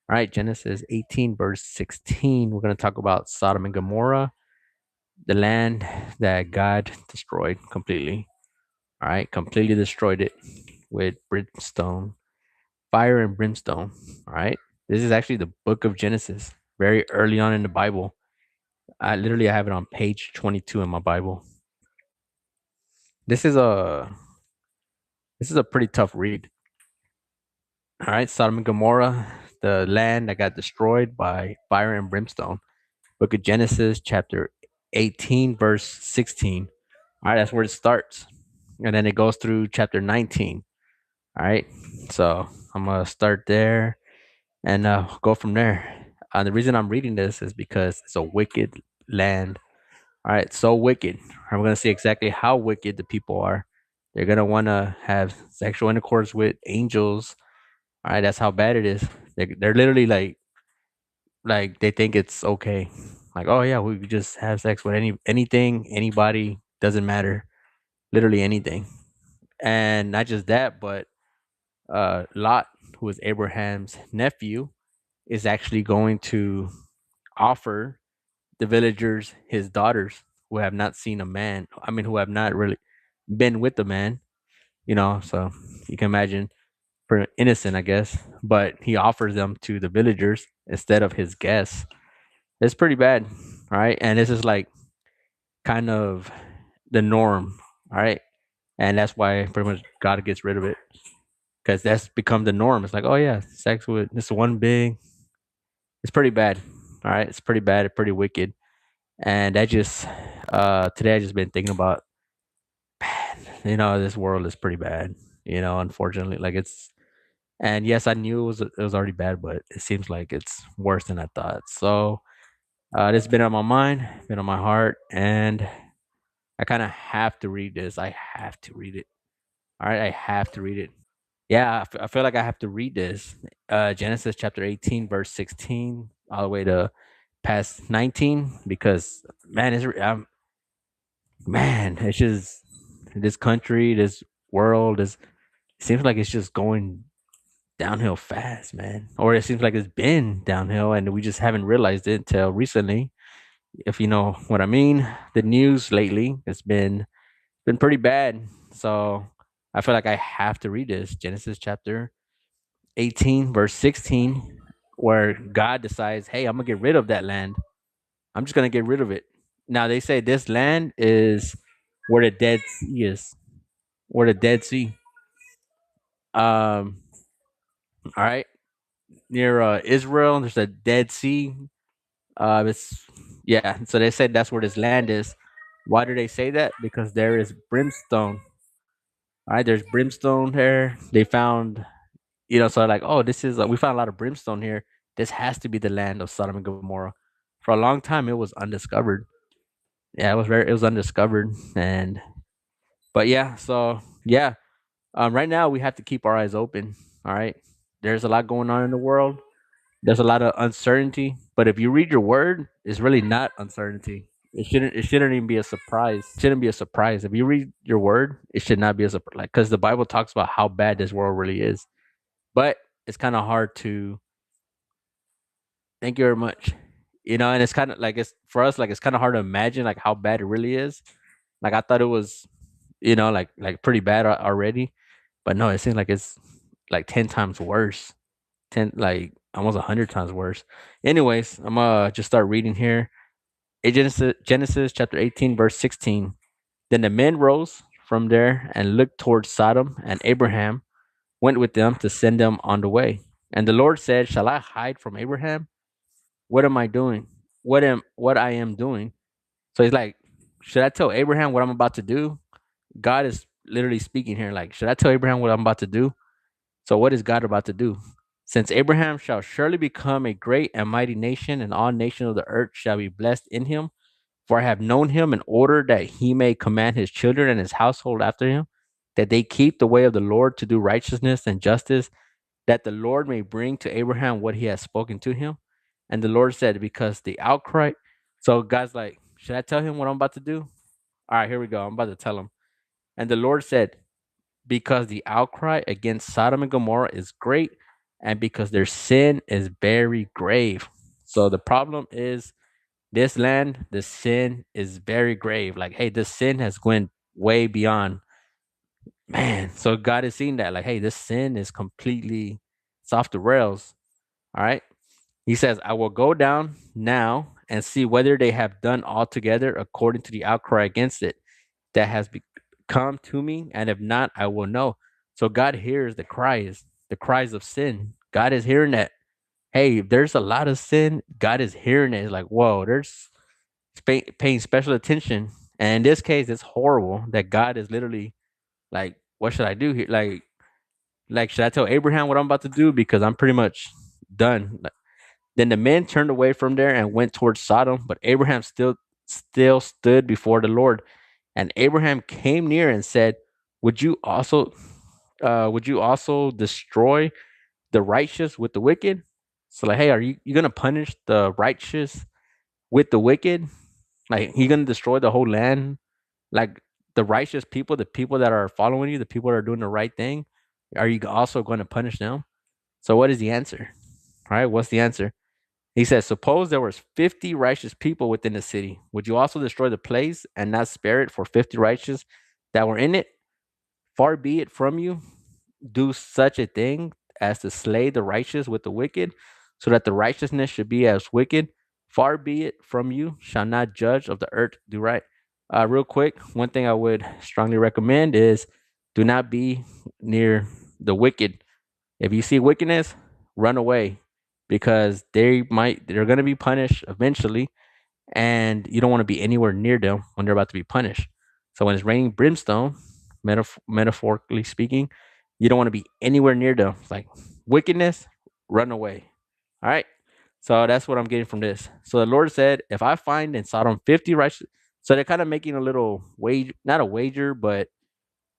All right, Genesis 18, verse 16. We're going to talk about Sodom and Gomorrah, the land that God destroyed completely. All right, completely destroyed it with brimstone, fire and brimstone. All right, this is actually the book of Genesis, very early on in the Bible. I have it on page 22 in my Bible. This is a this is a pretty tough read. All right, Sodom and Gomorrah, the land that got destroyed by fire and brimstone. Book of Genesis, chapter 18, verse 16. All right, that's where it starts. And then it goes through chapter 19. All right, so I'm going to start there and go from there. The reason I'm reading this is because it's a wicked land. All right, so wicked. I'm going to see exactly how wicked the people are. They're going to want to have sexual intercourse with angels. All right, that's how bad it is. They're literally like they think it's okay. Like, oh yeah, we could just have sex with anything, anybody, doesn't matter, literally anything. And not just that, but Lot, who is Abraham's nephew, is actually going to offer the villagers his daughters who have not seen a man. I mean, who have not really been with a man. So you can imagine for innocent, I guess. But he offers them to the villagers instead of his guests. It's pretty bad, right? And this is like kind of the norm, all right? And that's why pretty much God gets rid of it because that's become the norm. It's like, oh yeah, sex with this one big. It's pretty bad, all right? It's pretty bad, pretty wicked, and that just today I just been thinking about, man, this world is pretty bad. Unfortunately, like it's. And yes, I knew it was already bad, but it seems like it's worse than I thought. So this has been on my mind, been on my heart, and I kind of have to read this. I have to read it. All right, I have to read it. Yeah, I feel like I have to read this. Genesis chapter 18, verse 16, all the way to past 19, because man, it's just this country, this world is. It seems like it's just going downhill fast, man. Or it seems like it's been downhill, and we just haven't realized it until recently. If you know what I mean, the news lately it's been pretty bad. So I feel like I have to read this Genesis chapter 18, verse 16, where God decides, hey, I'm going to get rid of that land. I'm just going to get rid of it. Now, they say this land is where the Dead Sea is, where the Dead Sea. All right. Near Israel, there's a Dead Sea. It's, yeah. So they said that's where this land is. Why do they say that? Because there is brimstone. All right. There's brimstone there. They found so like, oh, this is we found a lot of brimstone here. This has to be the land of Sodom and Gomorrah. For a long time, it was undiscovered. Yeah, it was undiscovered, and but yeah, so yeah, right now we have to keep our eyes open. All right, there's a lot going on in the world. There's a lot of uncertainty, but if you read your word, it's really not uncertainty. It shouldn't even be a surprise. It shouldn't be a surprise. If you read your word, it should not be a surprise. Like, because the Bible talks about how bad this world really is. But it's kind of hard to. Thank you very much. And it's kind of like it's for us, like it's kind of hard to imagine like how bad it really is. Like I thought it was, like pretty bad already, but no, it seems like it's like 10 times worse. Like almost 100 times worse. Anyways, I'm gonna just start reading here. Genesis chapter 18, verse 16. Then the men rose from there and looked towards Sodom, and Abraham went with them to send them on the way. And the Lord said, "Shall I hide from Abraham? What am I doing? What I am doing?" So he's like, should I tell Abraham what I'm about to do? God is literally speaking here. Like, should I tell Abraham what I'm about to do? So what is God about to do? Since Abraham shall surely become a great and mighty nation, and all nations of the earth shall be blessed in him. For I have known him in order that he may command his children and his household after him, that they keep the way of the Lord to do righteousness and justice, that the Lord may bring to Abraham what he has spoken to him. And the Lord said, because the outcry. So God's like, should I tell him what I'm about to do? All right, here we go. I'm about to tell him. And the Lord said, because the outcry against Sodom and Gomorrah is great, and because their sin is very grave. So the problem is this land, the sin is very grave. Like, hey, this sin has went way beyond man. So God is seeing that, like, hey, this sin is completely it's off the rails. All right. He says, I will go down now and see whether they have done altogether according to the outcry against it that has come to me, and if not, I will know. So God hears the cries of sin. God is hearing that. Hey, if there's a lot of sin, God is hearing it. It's like, whoa, there's paying special attention. And in this case, it's horrible that God is literally like, what should I do here? Like, should I tell Abraham what I'm about to do? Because I'm pretty much done. Then the men turned away from there and went towards Sodom, but Abraham still stood before the Lord. And Abraham came near and said, "Would you also destroy the righteous with the wicked?" So like, hey, are you gonna punish the righteous with the wicked? Like, you gonna destroy the whole land? Like the righteous people, the people that are following you, the people that are doing the right thing, are you also going to punish them? So what is the answer? All right, what's the answer? He says, suppose there was 50 righteous people within the city. Would you also destroy the place and not spare it for 50 righteous that were in it? Far be it from you, do such a thing as to slay the righteous with the wicked, so that the righteousness should be as wicked. Far be it from you, shall not judge of the earth do right. Real quick, one thing I would strongly recommend is do not be near the wicked. If you see wickedness, run away because they're going to be punished eventually, and you don't want to be anywhere near them when they're about to be punished. So when it's raining brimstone, metaphorically speaking, you don't want to be anywhere near them. It's like wickedness, run away. All right. So that's what I'm getting from this. So the Lord said, if I find in Sodom 50 righteous, so they're kind of making a little wage, not a wager, but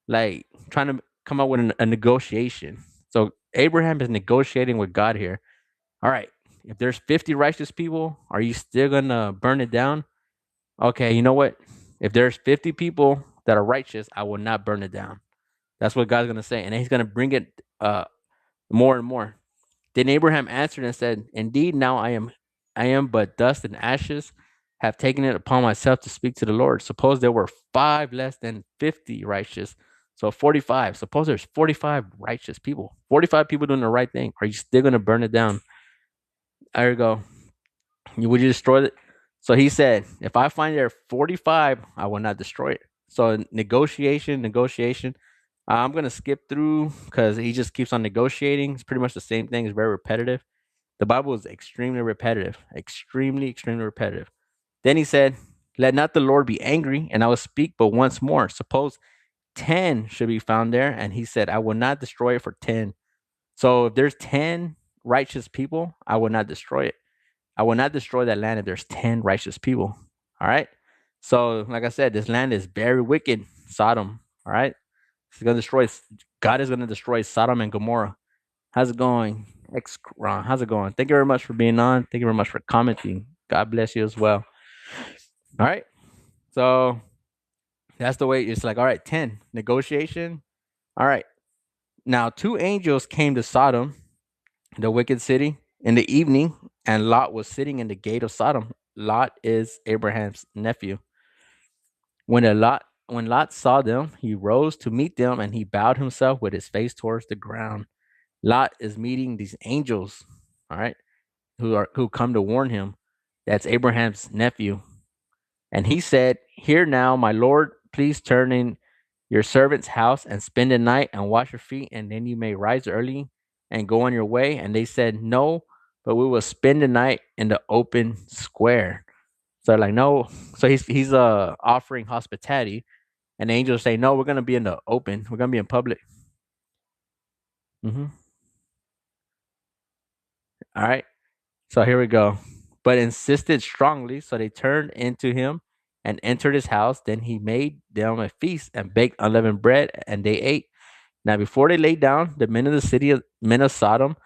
like trying to come up with a negotiation. So Abraham is negotiating with God here. All right, if there's 50 righteous people, are you still gonna burn it down? Okay, you know what? If there's 50 people that are righteous, I will not burn it down. That's what God's gonna say, and then He's gonna bring it more and more. Then Abraham answered and said, "Indeed, now I am but dust and ashes. Have taken it upon myself to speak to the Lord. Suppose there were five less than 50 righteous, so 45. Suppose there's 45 righteous people, 45 people doing the right thing. Are you still gonna burn it down?" There you go. Would you destroy it? So he said, if I find there 45, I will not destroy it. So negotiation. I'm gonna skip through because he just keeps on negotiating. It's pretty much the same thing. It's very repetitive. The Bible is extremely repetitive, extremely repetitive. Then he said, "Let not the Lord be angry, and I will speak but once more. Suppose 10 should be found there." And he said, "I will not destroy it for 10." So if there's 10 righteous people, I will not destroy it. I will not destroy that land if there's 10 righteous people. All right. So, like I said, this land is very wicked. Sodom. All right. He's going to destroy, God is going to destroy Sodom and Gomorrah. How's it going? Ron, how's it going? Thank you very much for being on. Thank you very much for commenting. God bless you as well. All right. So, that's the way it's like, all right, 10 negotiation. All right. Now, two angels came to Sodom, the wicked city, in the evening, and Lot was sitting in the gate of Sodom. Lot is Abraham's nephew. When Lot saw them, he rose to meet them, and he bowed himself with his face towards the ground. Lot is meeting these angels, all right, who come to warn him. That's Abraham's nephew. And he said, "Hear now, my lord, please turn in your servant's house and spend the night and wash your feet, and then you may rise early and go on your way." And they said, "No, but we will spend the night in the open square." So they're like, no. So he's offering hospitality, and the angels say, "No, we're gonna be in the open. We're gonna be in public." hmm All right. So here we go. But insisted strongly, so they turned into him and entered his house. Then he made them a feast and baked unleavened bread, and they ate. Now, before they lay down, the men of the city, men of Sodom,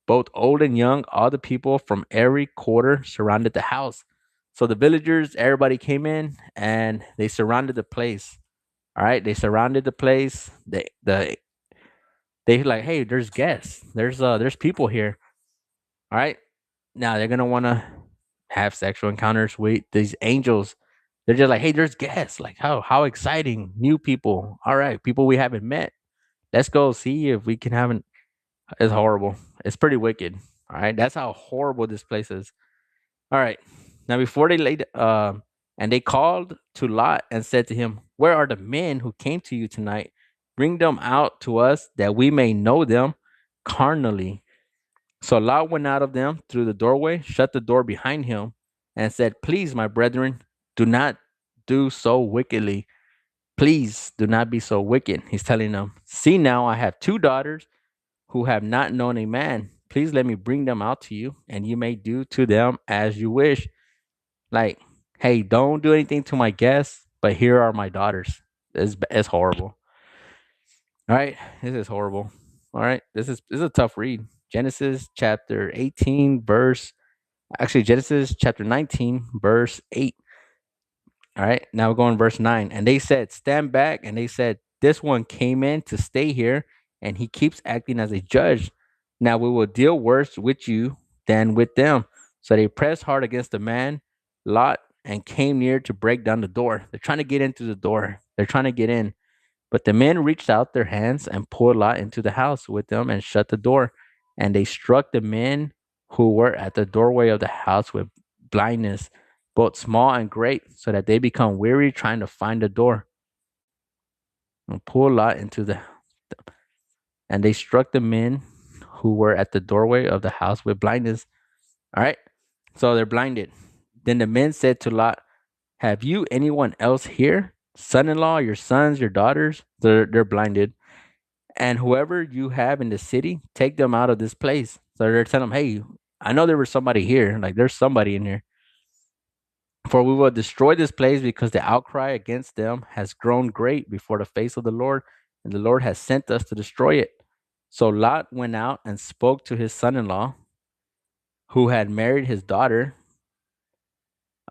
both old and young, all the people from every quarter surrounded the house. So the villagers, everybody came in and they surrounded the place. All right, they surrounded the place. The They like, hey, there's guests. There's people here. All right. Now they're gonna want to have sexual encounters with these angels. They're just like, hey, there's guests. Like, how exciting, new people. All right, people we haven't met. Let's go see if we can have an. It's horrible. It's pretty wicked. All right, that's how horrible this place is. All right. Now before they laid, and they called to Lot and said to him, "Where are the men who came to you tonight? Bring them out to us that we may know them carnally." So Lot went out of them through the doorway, shut the door behind him, and said, "Please, my brethren, do not do so wickedly. Please do not be so wicked." He's telling them, "See now, I have two daughters who have not known a man. Please let me bring them out to you, and you may do to them as you wish." Like, hey, don't do anything to my guests, but here are my daughters. It's horrible. All right, this is horrible. All right, this is a tough read. Genesis chapter 18, verse actually Genesis chapter 19, verse 8. All right, now we're going verse 9. And they said, "Stand back." And they said, "This one came in to stay here, and he keeps acting as a judge. Now we will deal worse with you than with them." So they pressed hard against the man, Lot, and came near to break down the door. They're trying to get into the door, they're trying to get in. But the men reached out their hands and pulled Lot into the house with them and shut the door. And they struck the men who were at the doorway of the house with blindness, both small and great, so that they become weary trying to find the door. And pulled Lot into the and they struck the men who were at the doorway of the house with blindness. All right. So they're blinded. Then the men said to Lot, "Have you anyone else here? Son in law, your sons, your daughters?" They're blinded. "And whoever you have in the city, take them out of this place." So they're telling them, "Hey, I know there was somebody here. Like there's somebody in here. For we will destroy this place because the outcry against them has grown great before the face of the Lord, and the Lord has sent us to destroy it." So Lot went out and spoke to his son in law, who had married his daughter,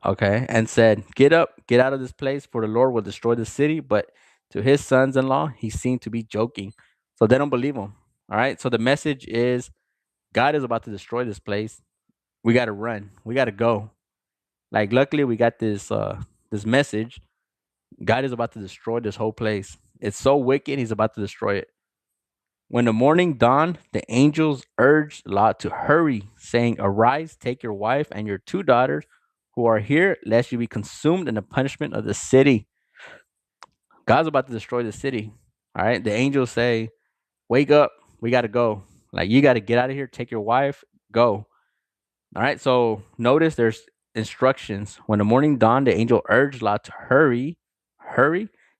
okay, and said, "Get up, get out of this place, for the Lord will destroy the city." But to his sons in law, he seemed to be joking. So they don't believe him. All right. So the message is God is about to destroy this place. We got to run. We got to go. Like luckily we got this message. God is about to destroy this whole place. It's so wicked, he's about to destroy it. When the morning dawned, the angels urged Lot to hurry, saying, "Arise, take your wife and your two daughters who are here, lest you be consumed in the punishment of the city." God's about to destroy the city. All right. The angels say, "Wake up. We got to go. Like, you got to get out of here. Take your wife. Go." All right. So notice there's instructions. When the morning dawned, the angel urged Lot to hurry,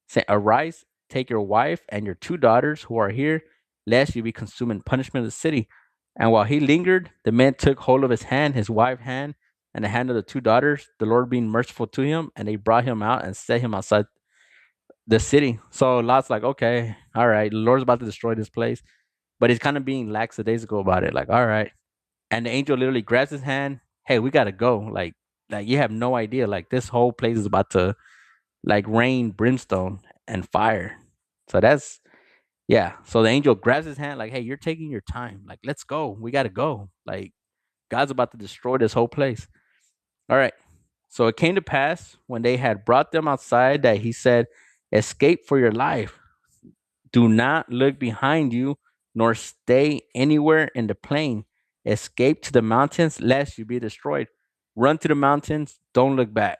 say, "Arise, take your wife and your two daughters who are here, lest you be consumed in punishment of the city." And while he lingered, the man took hold of his hand, his wife's hand, and the hand of the two daughters, the Lord being merciful to him, and they brought him out and set him outside the city. So Lot's like, okay, all right, the Lord's about to destroy this place. But he's kind of being lackadaisical about it, like, all right. And the angel literally grabs his hand. "Hey, we gotta go. Like you have no idea. Like this whole place is about to like rain brimstone and fire." So that's yeah. So the angel grabs his hand, like, "Hey, you're taking your time. Like, let's go. We gotta go. Like God's about to destroy this whole place." All right. So it came to pass when they had brought them outside that he said, "Escape for your life. Do not look behind you, nor stay anywhere in the plain. Escape to the mountains, lest you be destroyed. Run to the mountains, don't look back."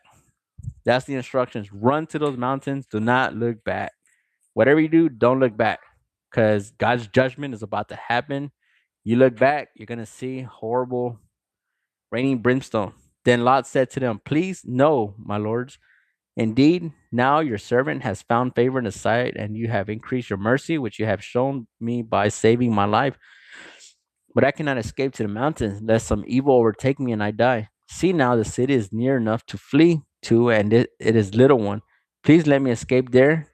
That's the instructions. Run to those mountains, do not look back. Whatever you do, don't look back, because God's judgment is about to happen. You look back, you're going to see horrible raining brimstone. Then Lot said to them, "Please, no, my lords. Indeed, now your servant has found favor in the sight, and you have increased your mercy, which you have shown me by saving my life. But I cannot escape to the mountains, lest some evil overtake me and I die. See now, the city is near enough to flee to, and it is little one. Please let me escape there.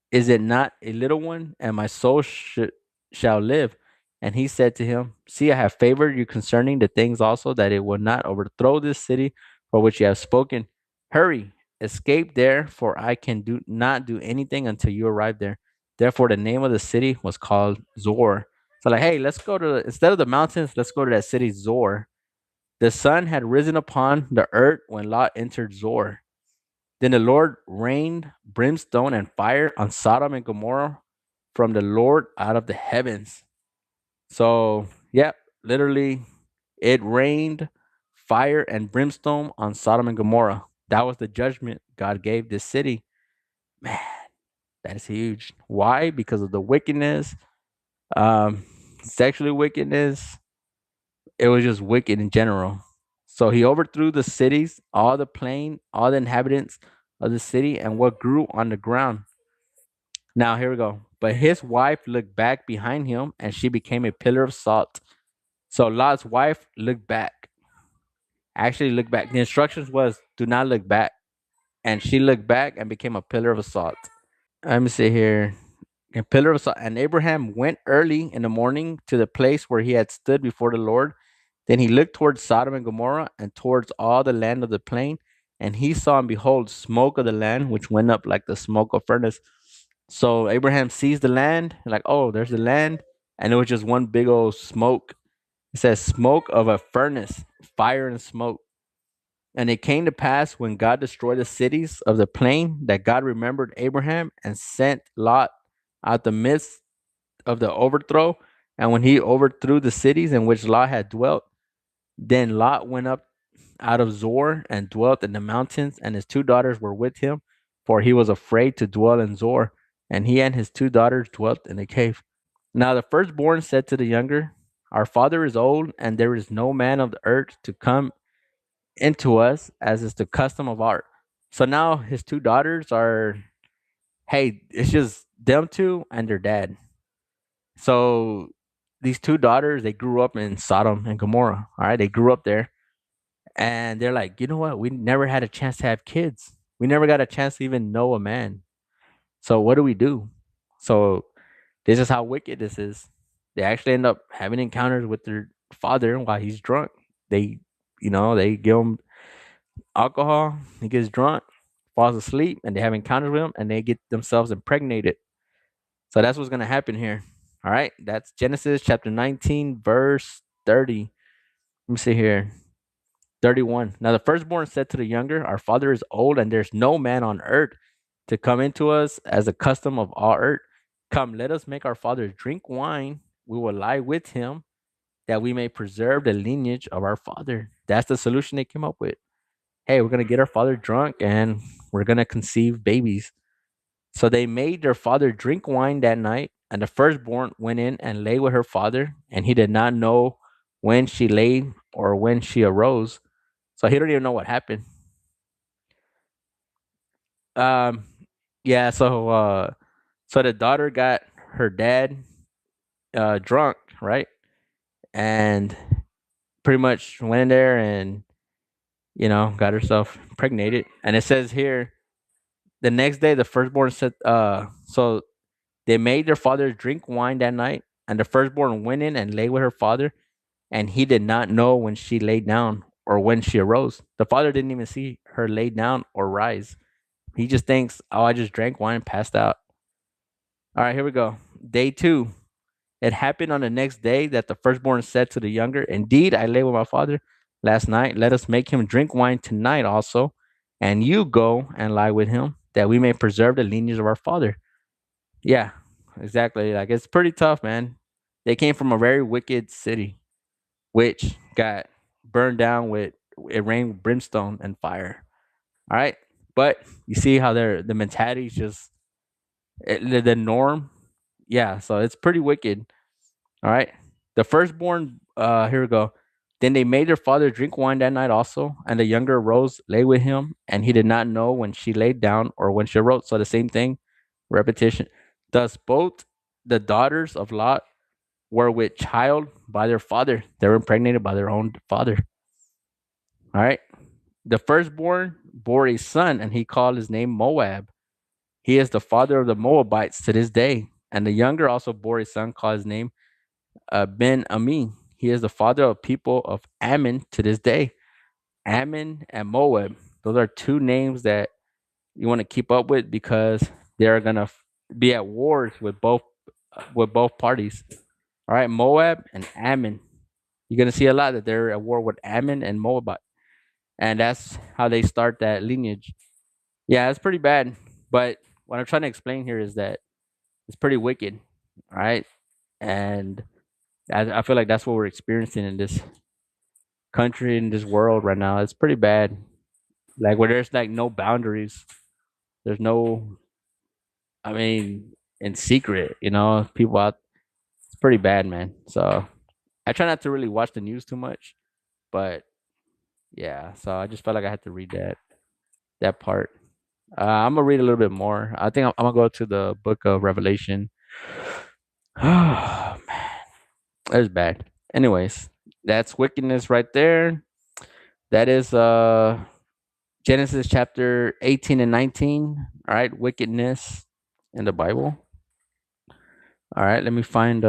Is it not a little one? And my soul shall live." And he said to him, "See, I have favored you concerning the things also, that it will not overthrow this city for which you have spoken. Hurry, escape there, for I can do not do anything until you arrive there." Therefore, the name of the city was called Zor. So, like, hey, let's go to, instead of the mountains, let's go to that city, Zor. The sun had risen upon the earth when Lot entered Zor. Then the Lord rained brimstone and fire on Sodom and Gomorrah from the Lord out of the heavens. So, yeah, literally, it rained fire and brimstone on Sodom and Gomorrah. That was the judgment God gave this city. Man, that is huge. Why? Because of the wickedness, um, sexually wickedness. It was just wicked in general. So he overthrew the cities, all the plain, all the inhabitants of the city, and what grew on the ground. Now, here we go. But his wife looked back behind him, and she became a pillar of salt. So Lot's wife looked back, actually looked back. The instructions was do not look back. And she looked back and became a pillar of salt. Let me see here. A pillar of salt. And Abraham went early in the morning to the place where he had stood before the Lord. Then he looked towards Sodom and Gomorrah and towards all the land of the plain. And he saw and behold smoke of the land, which went up like the smoke of furnace. So Abraham sees the land, like, oh, there's the land. And it was just one big old smoke. It says smoke of a furnace, fire and smoke. And it came to pass when God destroyed the cities of the plain that God remembered Abraham and sent Lot out the midst of the overthrow. And when he overthrew the cities in which Lot had dwelt, then Lot went up out of Zor and dwelt in the mountains, and his two daughters were with him, for he was afraid to dwell in Zor. And he and his two daughters dwelt in a cave. Now the firstborn said to the younger, our father is old, and there is no man of the earth to come into us, as is the custom of art. So now his two daughters are, hey, it's just them two and their dad. So these two daughters, they grew up in Sodom and Gomorrah. All right, they grew up there, and they're like, you know what? We never had a chance to have kids. We never got a chance to even know a man. So what do we do? So this is how wicked this is. They actually end up having encounters with their father while he's drunk. They, they give him alcohol. He gets drunk, falls asleep, and they have encounters with him, and they get themselves impregnated. So that's what's gonna happen here. All right, that's Genesis chapter 19, verse 30. Let me see here. 31. Now the firstborn said to the younger, our father is old, and there's no man on earth to come into us as a custom of all earth. Come, let us make our father drink wine. We will lie with him that we may preserve the lineage of our father. That's the solution they came up with. Hey, we're going to get our father drunk and we're going to conceive babies. So they made their father drink wine that night, and the firstborn went in and lay with her father, and he did not know when she lay or when she arose. So he don't even know what happened. Um, yeah. So the daughter got her dad drunk, right, and pretty much went in there and got herself impregnated. And it says here, the next day the firstborn said, so they made their father drink wine that night, and the firstborn went in and lay with her father, and he did not know when she lay down or when she arose. The father didn't even see her lay down or rise. He just thinks, oh, I just drank wine and passed out. All right, here we go. Day two. It happened on the next day that the firstborn said to the younger, indeed, I lay with my father last night. Let us make him drink wine tonight also, and you go and lie with him, that we may preserve the lineage of our father. Yeah, exactly. Like, it's pretty tough, man. They came from a very wicked city, which got burned down with it rained with brimstone and fire. All right, but you see how the mentality is just the norm. Yeah, so it's pretty wicked. All right, the firstborn. Here we go. Then they made their father drink wine that night also, and the younger arose, lay with him, and he did not know when she laid down or when she arose. So the same thing, repetition. Thus both the daughters of Lot were with child by their father. They were impregnated by their own father. All right. The firstborn bore a son, and he called his name Moab. He is the father of the Moabites to this day. And the younger also bore a son called his name Ben Ami. He is the father of people of Ammon to this day. Ammon and Moab. Those are two names that you want to keep up with because they're gonna be at wars with both parties. All right, Moab and Ammon. You're gonna see a lot that they're at war with Ammon and Moabite, and that's how they start that lineage. Yeah, it's pretty bad. But what I'm trying to explain here is that it's pretty wicked, right? And I feel like that's what we're experiencing in this country, in this world right now. It's pretty bad. Like where there's like no boundaries. There's no, I mean, in secret, people out. It's pretty bad, man. So I try not to really watch the news too much, but yeah. So I just felt like I had to read that part. I'm gonna read a little bit more. I think I'm gonna go to the book of Revelation. Oh man, that's bad. Anyways, that's wickedness right there. That is Genesis chapter 18 and 19. All right, wickedness in the Bible. All right, let me find